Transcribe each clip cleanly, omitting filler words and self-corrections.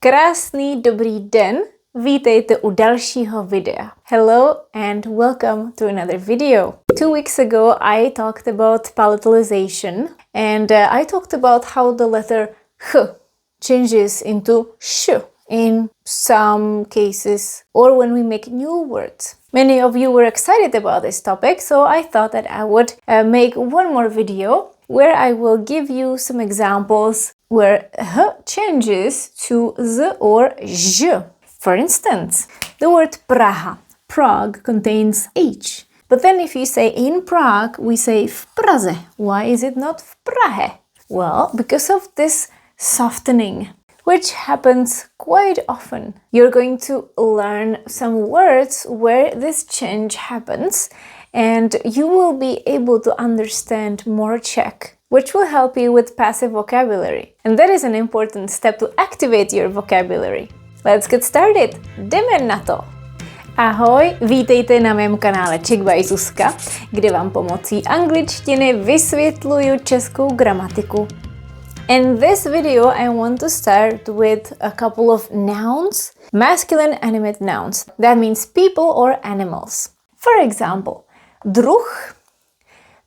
Krásný dobrý den, vítejte u dalšího videa. Hello and welcome to another video. 2 weeks ago I talked about palatalization and I talked about how the letter h changes into sh in some cases or when we make new words. Many of you were excited about this topic, so I thought that I would make one more video where I will give you some examples where h changes to z or ž. For instance, the word Praha. Prague contains h. But then if you say in Prague, we say v Praze. Why is it not v Prahe? Well, because of this softening, which happens quite often. You're going to learn some words where this change happens, and you will be able to understand more Czech, which will help you with passive vocabulary. And that is an important step to activate your vocabulary. Let's get started. Jdeme na to. Ahoj, vítejte na mém kanále Czech by Zuzka, kde vám pomocí angličtiny vysvětluju českou gramatiku. In this video, I want to start with a couple of nouns, masculine animate nouns. That means people or animals. For example, druh.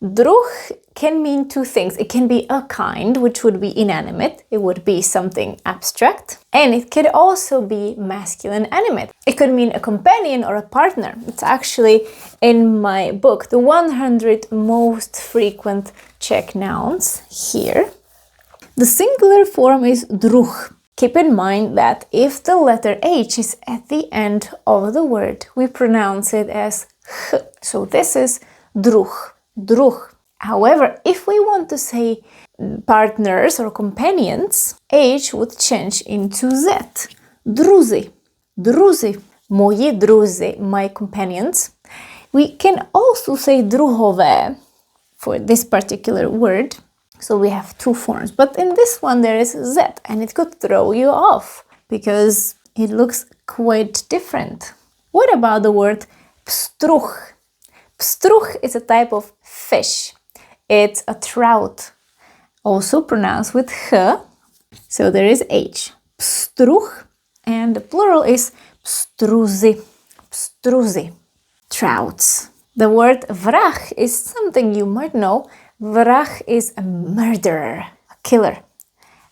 Druh can mean two things. It can be a kind, which would be inanimate. It would be something abstract. And it could also be masculine animate. It could mean a companion or a partner. It's actually in my book, The 100 Most Frequent Czech Nouns, here. The singular form is druh. Keep in mind that if the letter H is at the end of the word, we pronounce it as h. So this is druh. Druh. However, if we want to say partners or companions, H would change into Z. Druzi. Druzi. Moji druzi, my companions. We can also say druhové for this particular word. So we have two forms. But in this one there is Z, and it could throw you off because it looks quite different. What about the word pstruh? Pstruh is a type of fish. It's a trout, also pronounced with h, so there is h. Pstruh, and the plural is pstruzi. Pstruzi, trouts. The word vrah is something you might know. Vrah is a murderer, a killer.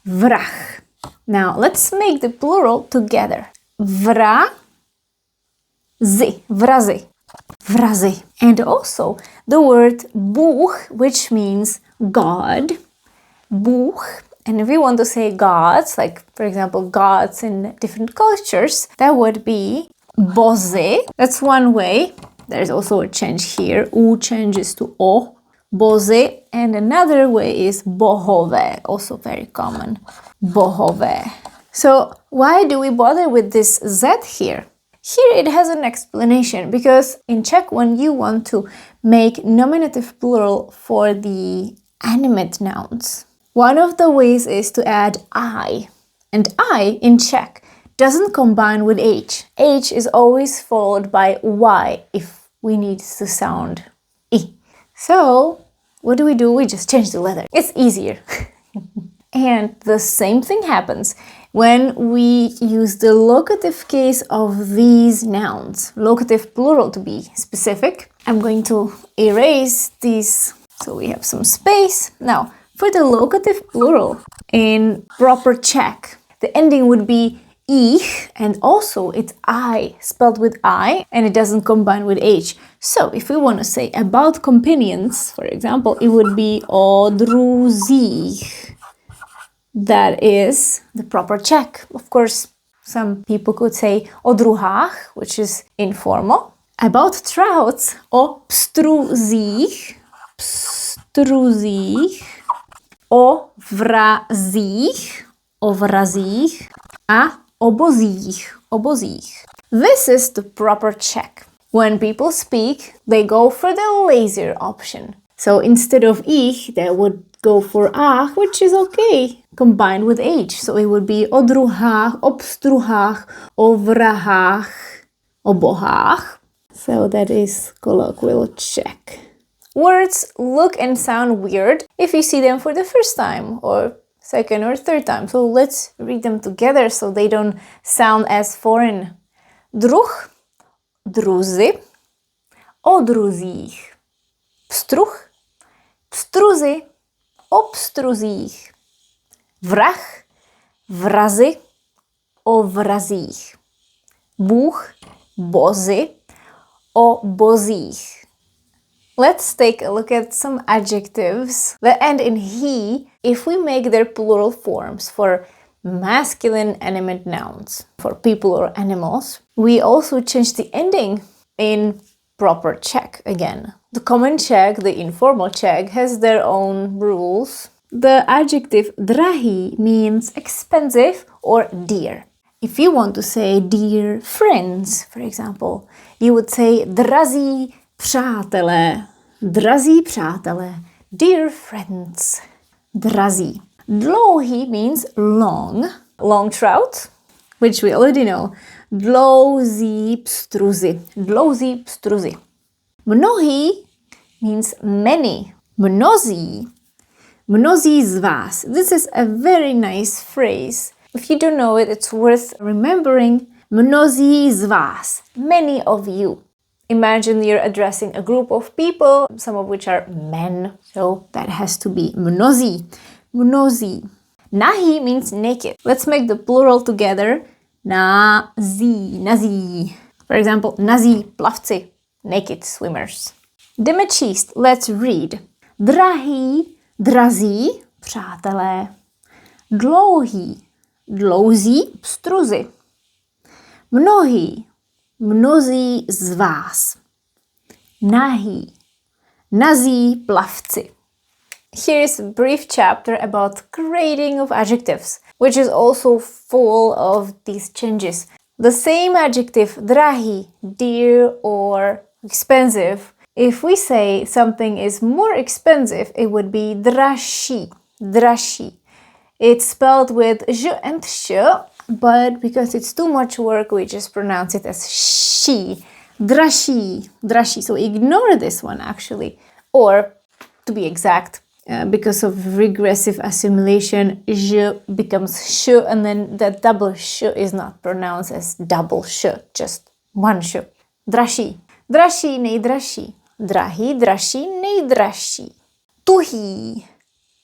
Vrah. Now let's make the plural together. Vrazi, vrazi. Vrazi. And also the word Bůh, which means God. Bůh. And if you want to say gods, like for example gods in different cultures, that would be bozy. That's one way. There's also a change here. U changes to o. Bozy. And another way is bohové, also very common. Bohové. So why do we bother with this Z here? Here it has an explanation, because in Czech when you want to make nominative plural for the animate nouns, one of the ways is to add I. And I in Czech doesn't combine with H. H is always followed by Y if we need to sound I. So what do? We just change the letter. It's easier. And the same thing happens when we use the locative case of these nouns. Locative plural to be specific. I'm going to erase these so we have some space. Now, for the locative plural in proper Czech, the ending would be ich, and also it's I, spelled with I, and it doesn't combine with H. So if we want to say about companions, for example, it would be o druzích. That is the proper Czech. Of course, some people could say o druhách, which is informal. About trouts, o pstruzích, pstruzích, o vrazích, o vrazích, a obozích, obozích. This is the proper Czech. When people speak, they go for the lazier option. So instead of ich, they would go for ach, which is okay, combined with H. So it would be o druhách, o pstruhách, o vrahách, o bohách. So that is colloquial Czech. Words look and sound weird if you see them for the first time, or second or third time. So let's read them together so they don't sound as foreign. Druh, druzi, o druzích. Pstruh, pstruzi, o pstruzích. Vrah, vrazi, o vrazích. Bůh, bozy, o bozích. Let's take a look at some adjectives that end in he if we make their plural forms for masculine animate nouns, for people or animals. We also change the ending in proper Czech again. The common Czech, the informal Czech, has their own rules. The adjective drahý means expensive or dear. If you want to say dear friends, for example, you would say drazí přátelé, drazí přátelé, dear friends, drazí. Dlouhý means long, long trout, which we already know. Dlouzí pstruzi, dlouzí pstruzi. Mnohý means many, mnozí, mnozí z vás. This is a very nice phrase. If you don't know it, it's worth remembering. Mnozí z vás, many of you. Imagine you're addressing a group of people, some of which are men, so that has to be mnozí. Mnozí. Nahý means naked. Let's make the plural together. Nazí, nazí. For example, nazí plavci, naked swimmers. Jdeme číst. Let's read. Drahý, drazí, přátelé. Dlouhý, dlouzí, pstruzi. Mnohý, mnozí z vás. Nahý, nazí plavci. Here is a brief chapter about grading of adjectives, which is also full of these changes. The same adjective, drahý, dear or expensive, if we say something is more expensive, it would be dražší, dražší. It's spelled with ž and sh, but because it's too much work, we just pronounce it as she. Dražší, dražší. So ignore this one actually. Or, to be exact, because of regressive assimilation, ž becomes sh, and then that double sh is not pronounced as double sh, just one sh. Dražší, dražší, nejdražší. Drahý, dražší, nejdražší. Tuhý,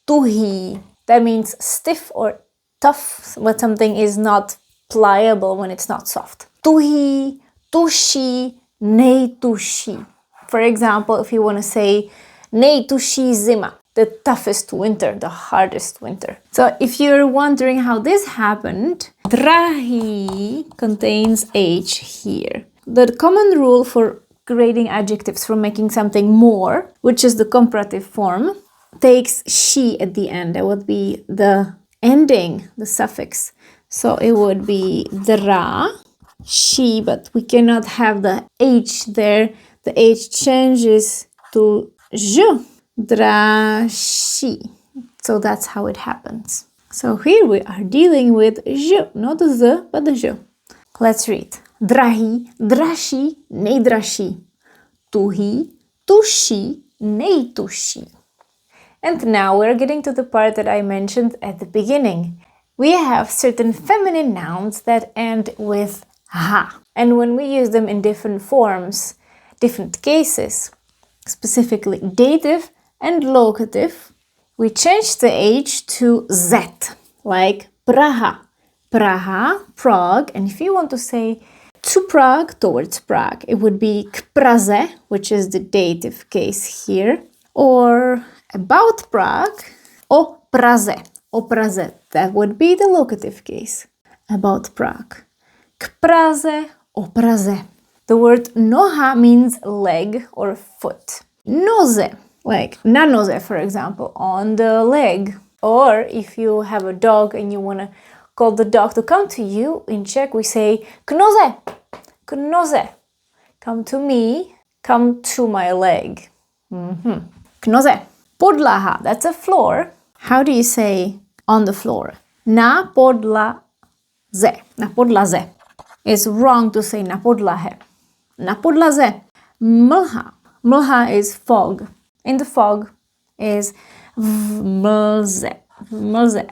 tuhý. That means stiff or tough, when something is not pliable, when it's not soft. Tuhý, tuší, nejtuší. For example, if you want to say nejtuší zima, the toughest winter, the hardest winter. So if you're wondering how this happened, drahý contains H here. The common rule for grading adjectives, for making something more, which is the comparative form, takes she at the end. That would be the ending, the suffix. So it would be dra, she, but we cannot have the H there. The H changes to j, drahší. So that's how it happens. So here we are dealing with j, not the z, but the j. Let's read. Drahý, dražší, nejdražší. Tuhý, tuší, nejtuší. And now we're getting to the part that I mentioned at the beginning. We have certain feminine nouns that end with ha. And when we use them in different forms, different cases, specifically dative and locative, we change the H to Z, like Praha. Praha, Prague, and if you want to say to Prague, towards Prague, it would be k Praze, which is the dative case here, or about Prague, o Praze, o Praze, that would be the locative case, about Prague. K Praze, o Praze. The word noha means leg or foot. Noze, like na noze, for example, on the leg. Or if you have a dog and you want to call the dog to come to you, in Czech we say k noze, k noze. Come to me, come to my leg. K noze. Podlaha, that's a floor. How do you say on the floor? Na podlaze. Na podlaze. It's wrong to say na podlahe. Na podlaze. Mlha. Mlha is fog. In the fog is mlze. Mlze.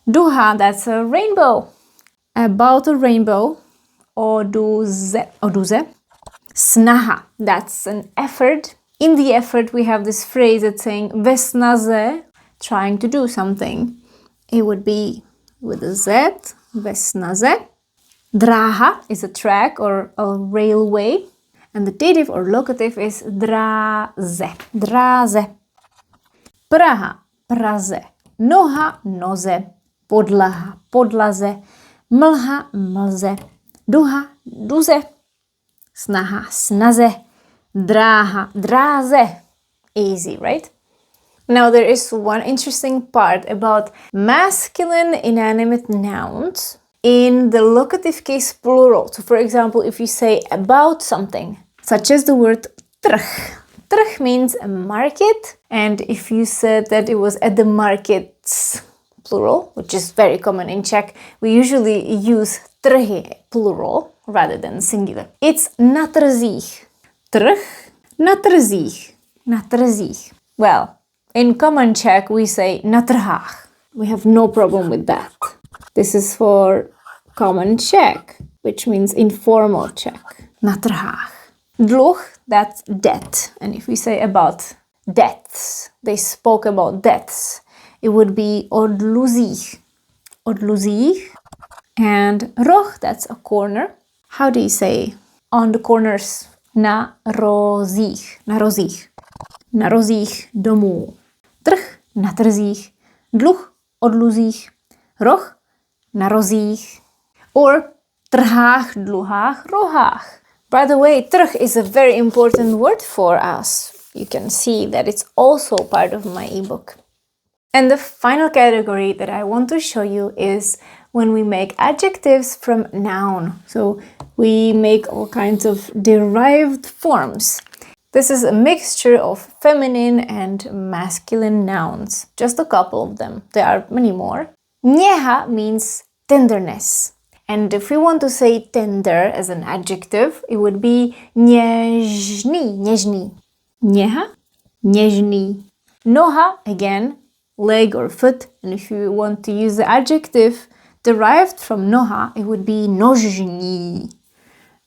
Duha, that's a rainbow. About a rainbow. Oduze. Snaha, that's an effort. In the effort, we have this phrase that's saying ve snaze, trying to do something. It would be with a Z, ve snaze. Draha is a track or a railway. And the dative or locative is draze. Draze. Praha Praze. Noha noze. Podlaha podlaze. Mlha mlze. Duha duze. Snaha snaze. Draha draze. Easy, right? Now there is one interesting part about masculine inanimate nouns in the locative case plural. So for example, if you say about something, such as the word druh. Druh means a market, and if you said that it was at the markets, plural, which is very common in Czech, we usually use drhy, plural, rather than singular. It's na trzích. Druh, na trzích. Na trzích. Well, in common Czech, we say na trhách. We have no problem with that. This is for common Czech, which means informal Czech. Na trhách. Druh, that's debt. And if we say about deaths, they spoke about deaths, it would be o dluzích. O dluzích. And roh, that's a corner. How do you say on the corners? Na rozích. Na rozích. Na rozích domů. Trh na trzích. Dluh o dluzích. Roh na rozích. Or trhách, dluhách, rohách. By the way, druh is a very important word for us. You can see that it's also part of my ebook. And the final category that I want to show you is when we make adjectives from noun. So we make all kinds of derived forms. This is a mixture of feminine and masculine nouns. Just a couple of them. There are many more. Něha means tenderness. And if we want to say tender as an adjective, it would be něžný, něžný. Něha, něžný. Noha, again, leg or foot. And if you want to use the adjective derived from noha, it would be nožní.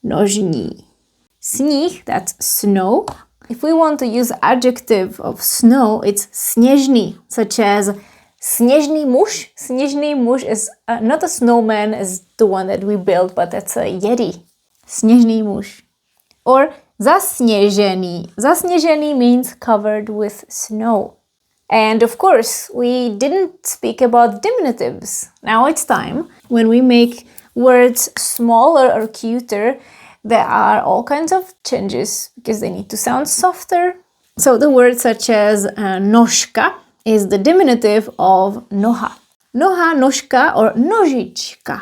Nožní. Sníh, that's snow. If we want to use adjective of snow, it's sněžný, such as sněžný muž. Sněžný muž is not a snowman as the one that we built, but that's a yeti. Sněžný muž. Or zasněžený. Zasněžený means covered with snow. And of course, we didn't speak about diminutives. Now it's time. When we make words smaller or cuter, there are all kinds of changes because they need to sound softer. So the words such as nožka is the diminutive of noha. Noha, nožka, or nožička.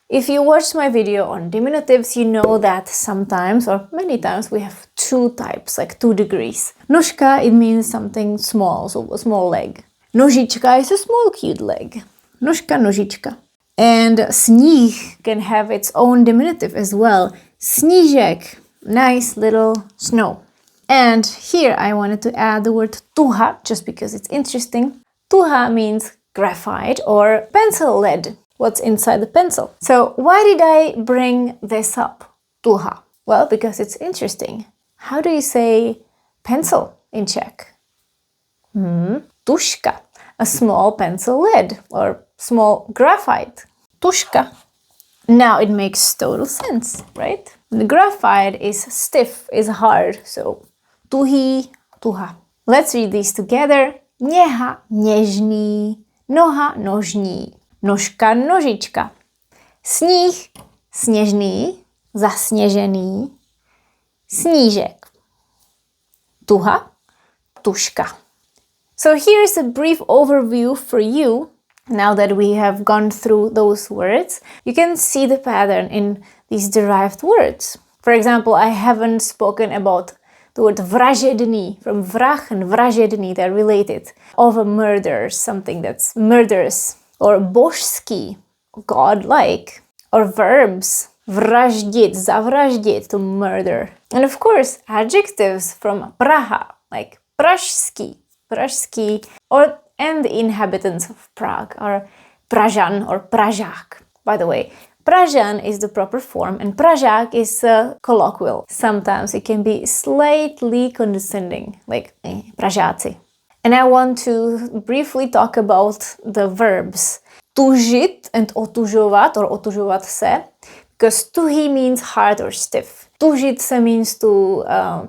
If you watched my video on diminutives, you know that sometimes, or many times, we have two types, like 2 degrees. Nožka, it means something small, so a small leg. Nožička is a small, cute leg. Nožka, nožička. And sníh can have its own diminutive as well. Snížek, nice little snow. And here I wanted to add the word tuha, just because it's interesting. Tuha means graphite or pencil lead. What's inside the pencil. So why did I bring this up? Tuha. Well, because it's interesting. How do you say pencil in Czech? Tuška, a small pencil lead or small graphite. Tuška. Now it makes total sense, right? The graphite is stiff, is hard, so tuhý, tuha. Let's read these together. Něha, něžný, noha, nožní. Nožka, nožička. Sníh, sněžný, zasněžený. Snížek. Tuha, tuška. So here's a brief overview for you. Now that we have gone through those words, you can see the pattern in these derived words. For example, I haven't spoken about the word vražedný, from vrah and vražedný, they're related, of a murder, something that's murderous. Or božský, godlike, or verbs, vraždit, zavraždit, to murder. And of course, adjectives from Praha, like pražský, pražský, or and the inhabitants of Prague, or Pražan or Pražák. By the way, Pražan is the proper form and Pražák is colloquial. Sometimes it can be slightly condescending, like Pražáci. And I want to briefly talk about the verbs tužit and otužovat or otužovat se, because tuhý means hard or stiff. Tužit se means to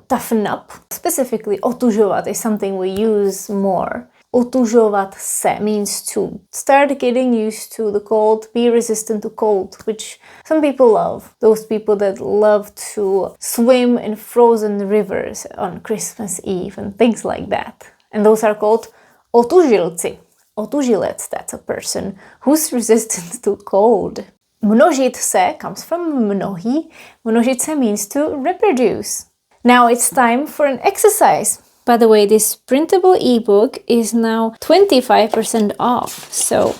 toughen up. Specifically, otužovat is something we use more. Otužovat se means to start getting used to the cold, be resistant to cold, which some people love. Those people that love to swim in frozen rivers on Christmas Eve and things like that. And those are called otužilci. Otužilec, that's a person who's resistant to cold. Množit se comes from mnohý. Množit se means to reproduce. Now it's time for an exercise. By the way, this printable ebook is now 25% off. So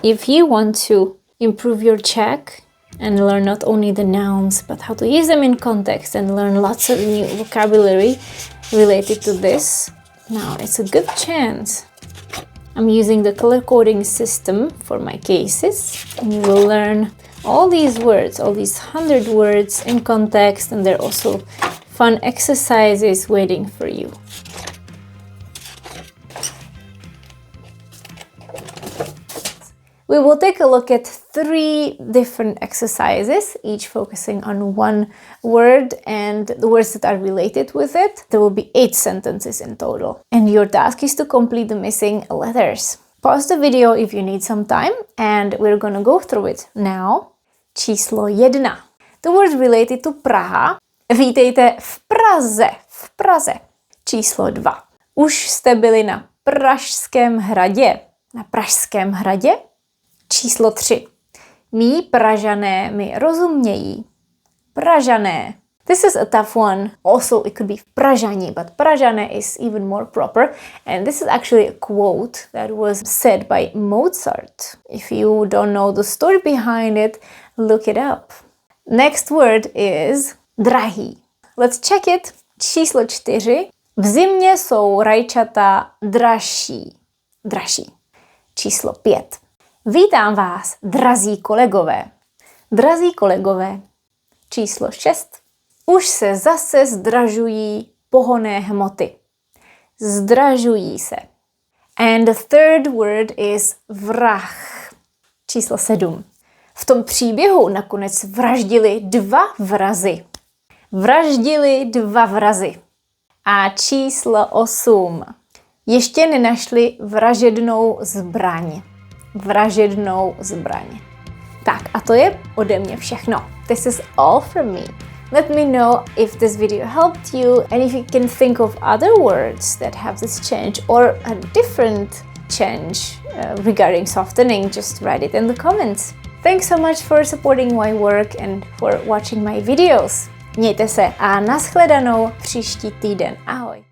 if you want to improve your Czech and learn not only the nouns, but how to use them in context and learn lots of new vocabulary related to this, now it's a good chance. I'm using the color coding system for my cases, and you will learn all these words, all these 100 words in context, and there are also fun exercises waiting for you. We will take a look at 3 different exercises, each focusing on one word and the words that are related with it. There will be 8 sentences in total. And your task is to complete the missing letters. Pause the video if you need some time and we're gonna go through it now. Číslo 1. The word related to Praha. Vítejte v Praze. V Praze. Číslo 2. Už jste byli na Pražském hradě. Na Pražském hradě? Číslo 3. Mí Pražané mi rozumějí. Pražané. This is a tough one. Also, it could be Pražani, but Pražané is even more proper. And this is actually a quote that was said by Mozart. If you don't know the story behind it, look it up. Next word is drahý. Let's check it. Číslo 4. V zimě jsou rajčata dražší. Dražší. Číslo 5. Vítám vás, drazí kolegové. Drazí kolegové. Číslo 6. Už se zase zdražují pohonné hmoty. Zdražují se. And the third word is vrah. Číslo 7. V tom příběhu nakonec vraždili 2 vrazi. Vraždili 2 vrazi. A číslo 8. Ještě nenašli vražednou zbraň. Vražednou zbraň. Tak a to je ode mě všechno. This is all from me. Let me know if this video helped you and if you can think of other words that have this change or a different change regarding softening. Just write it in the comments. Thanks so much for supporting my work and for watching my videos. Mějte se a nashledanou příští týden. Ahoj.